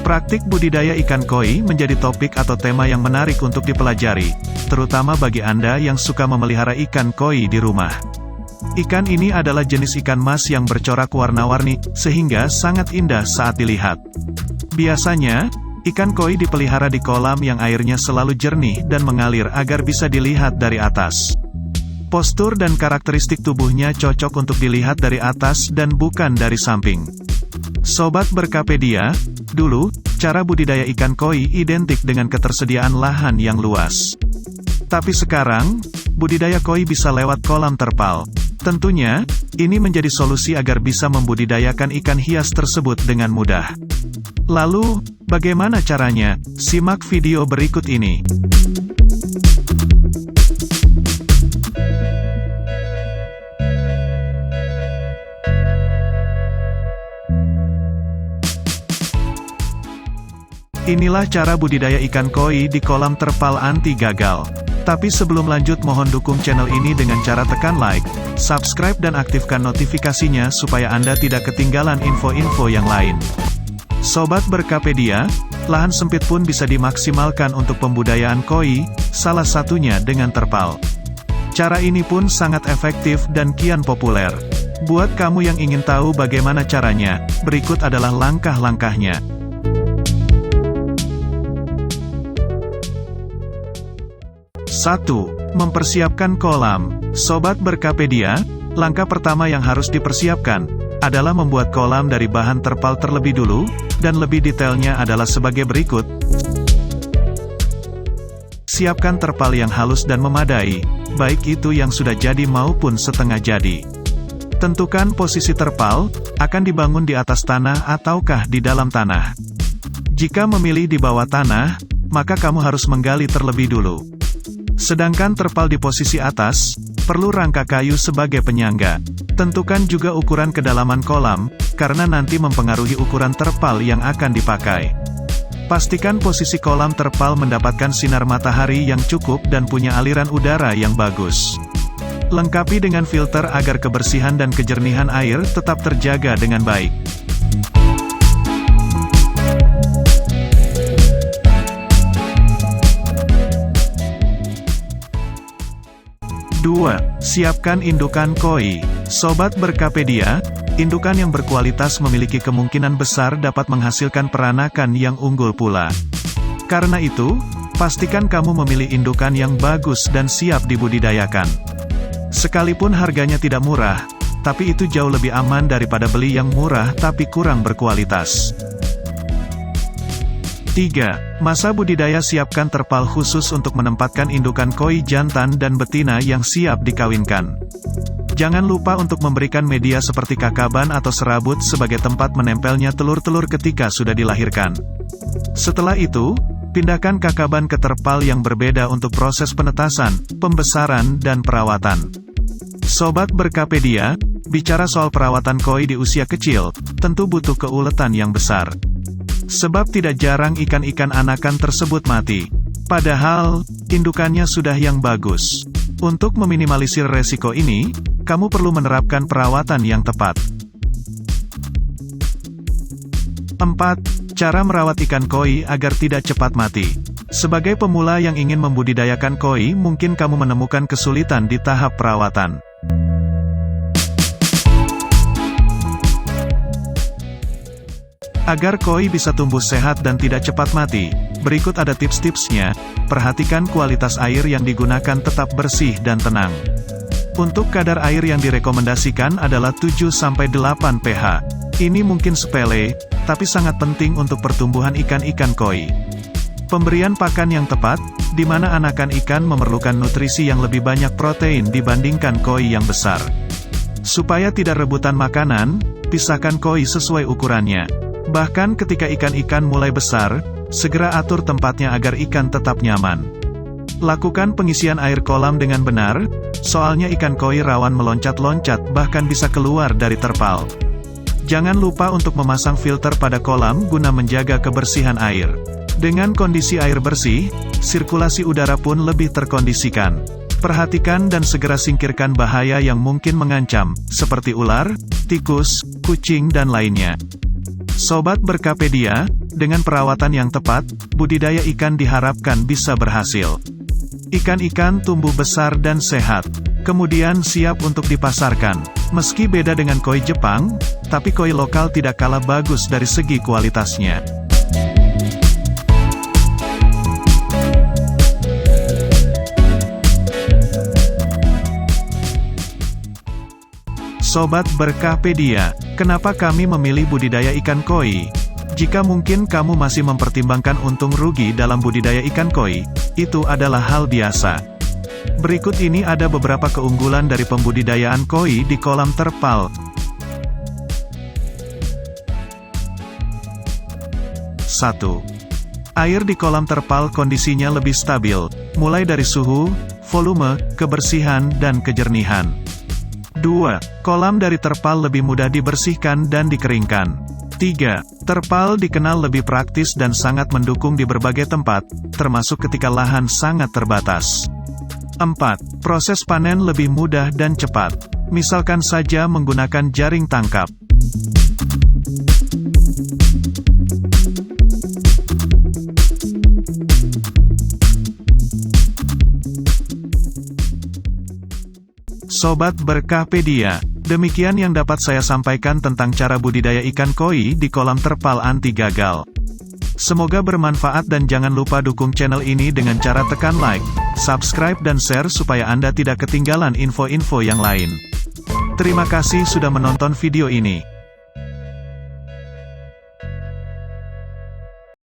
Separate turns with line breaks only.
Praktik budidaya ikan koi menjadi topik atau tema yang menarik untuk dipelajari, terutama bagi Anda yang suka memelihara ikan koi di rumah. Ikan ini adalah jenis ikan mas yang bercorak warna-warni, sehingga sangat indah saat dilihat. Biasanya, ikan koi dipelihara di kolam yang airnya selalu jernih dan mengalir agar bisa dilihat dari atas. Postur dan karakteristik tubuhnya cocok untuk dilihat dari atas dan bukan dari samping. Sobat Berkapedia, dulu, cara budidaya ikan koi identik dengan ketersediaan lahan yang luas. Tapi sekarang, budidaya koi bisa lewat kolam terpal. Tentunya, ini menjadi solusi agar bisa membudidayakan ikan hias tersebut dengan mudah. Lalu, bagaimana caranya? Simak video berikut ini. Inilah cara budidaya ikan koi di kolam terpal anti gagal. Tapi sebelum lanjut, mohon dukung channel ini dengan cara tekan like, subscribe dan aktifkan notifikasinya supaya Anda tidak ketinggalan info-info yang lain. Sobat Berkapedia, lahan sempit pun bisa dimaksimalkan untuk pembudayaan koi, salah satunya dengan terpal. Cara ini pun sangat efektif dan kian populer. Buat kamu yang ingin tahu bagaimana caranya, berikut adalah langkah-langkahnya. 1. Mempersiapkan kolam. Sobat Berkapedia, langkah pertama yang harus dipersiapkan adalah membuat kolam dari bahan terpal terlebih dulu, dan lebih detailnya adalah sebagai berikut. Siapkan terpal yang halus dan memadai, baik itu yang sudah jadi maupun setengah jadi. Tentukan posisi terpal, akan dibangun di atas tanah ataukah di dalam tanah. Jika memilih di bawah tanah, maka kamu harus menggali terlebih dulu. Sedangkan terpal di posisi atas, perlu rangka kayu sebagai penyangga. Tentukan juga ukuran kedalaman kolam, karena nanti mempengaruhi ukuran terpal yang akan dipakai. Pastikan posisi kolam terpal mendapatkan sinar matahari yang cukup dan punya aliran udara yang bagus. Lengkapi dengan filter agar kebersihan dan kejernihan air tetap terjaga dengan baik. 2. Siapkan indukan koi. Sobat Berkapedia, indukan yang berkualitas memiliki kemungkinan besar dapat menghasilkan peranakan yang unggul pula. Karena itu, pastikan kamu memilih indukan yang bagus dan siap dibudidayakan. Sekalipun harganya tidak murah, tapi itu jauh lebih aman daripada beli yang murah tapi kurang berkualitas. 3. Masa budidaya. Siapkan terpal khusus untuk menempatkan indukan koi jantan dan betina yang siap dikawinkan. Jangan lupa untuk memberikan media seperti kakaban atau serabut sebagai tempat menempelnya telur-telur ketika sudah dilahirkan. Setelah itu, pindahkan kakaban ke terpal yang berbeda untuk proses penetasan, pembesaran, dan perawatan. Sobat Berkapedia, bicara soal perawatan koi di usia kecil, tentu butuh keuletan yang besar. Sebab tidak jarang ikan-ikan anakan tersebut mati. Padahal, indukannya sudah yang bagus. Untuk meminimalisir resiko ini, kamu perlu menerapkan perawatan yang tepat. 4. Cara merawat ikan koi agar tidak cepat mati. Sebagai pemula yang ingin membudidayakan koi, mungkin kamu menemukan kesulitan di tahap perawatan. Agar koi bisa tumbuh sehat dan tidak cepat mati, berikut ada tips-tipsnya. Perhatikan kualitas air yang digunakan tetap bersih dan tenang. Untuk kadar air yang direkomendasikan adalah 7-8 pH. Ini mungkin sepele, tapi sangat penting untuk pertumbuhan ikan-ikan koi. Pemberian pakan yang tepat, di mana anakan ikan memerlukan nutrisi yang lebih banyak protein dibandingkan koi yang besar. Supaya tidak rebutan makanan, pisahkan koi sesuai ukurannya. Bahkan ketika ikan-ikan mulai besar, segera atur tempatnya agar ikan tetap nyaman. Lakukan pengisian air kolam dengan benar, soalnya ikan koi rawan meloncat-loncat bahkan bisa keluar dari terpal. Jangan lupa untuk memasang filter pada kolam guna menjaga kebersihan air. Dengan kondisi air bersih, sirkulasi udara pun lebih terkondisikan. Perhatikan dan segera singkirkan bahaya yang mungkin mengancam, seperti ular, tikus, kucing dan lainnya. Sobat Berkapedia, dengan perawatan yang tepat, budidaya ikan diharapkan bisa berhasil. Ikan-ikan tumbuh besar dan sehat, kemudian siap untuk dipasarkan. Meski beda dengan koi Jepang, tapi koi lokal tidak kalah bagus dari segi kualitasnya. Sobat Berkapedia, kenapa kami memilih budidaya ikan koi? Jika mungkin kamu masih mempertimbangkan untung rugi dalam budidaya ikan koi, itu adalah hal biasa. Berikut ini ada beberapa keunggulan dari pembudidayaan koi di kolam terpal. 1. Air di kolam terpal kondisinya lebih stabil, mulai dari suhu, volume, kebersihan, dan kejernihan. 2. Kolam dari terpal lebih mudah dibersihkan dan dikeringkan. 3. Terpal dikenal lebih praktis dan sangat mendukung di berbagai tempat, termasuk ketika lahan sangat terbatas. 4. Proses panen lebih mudah dan cepat. Misalkan saja menggunakan jaring tangkap. Sobat Berkapedia, demikian yang dapat saya sampaikan tentang cara budidaya ikan koi di kolam terpal anti gagal. Semoga bermanfaat dan jangan lupa dukung channel ini dengan cara tekan like, subscribe dan share supaya Anda tidak ketinggalan info-info yang lain. Terima kasih sudah menonton video ini.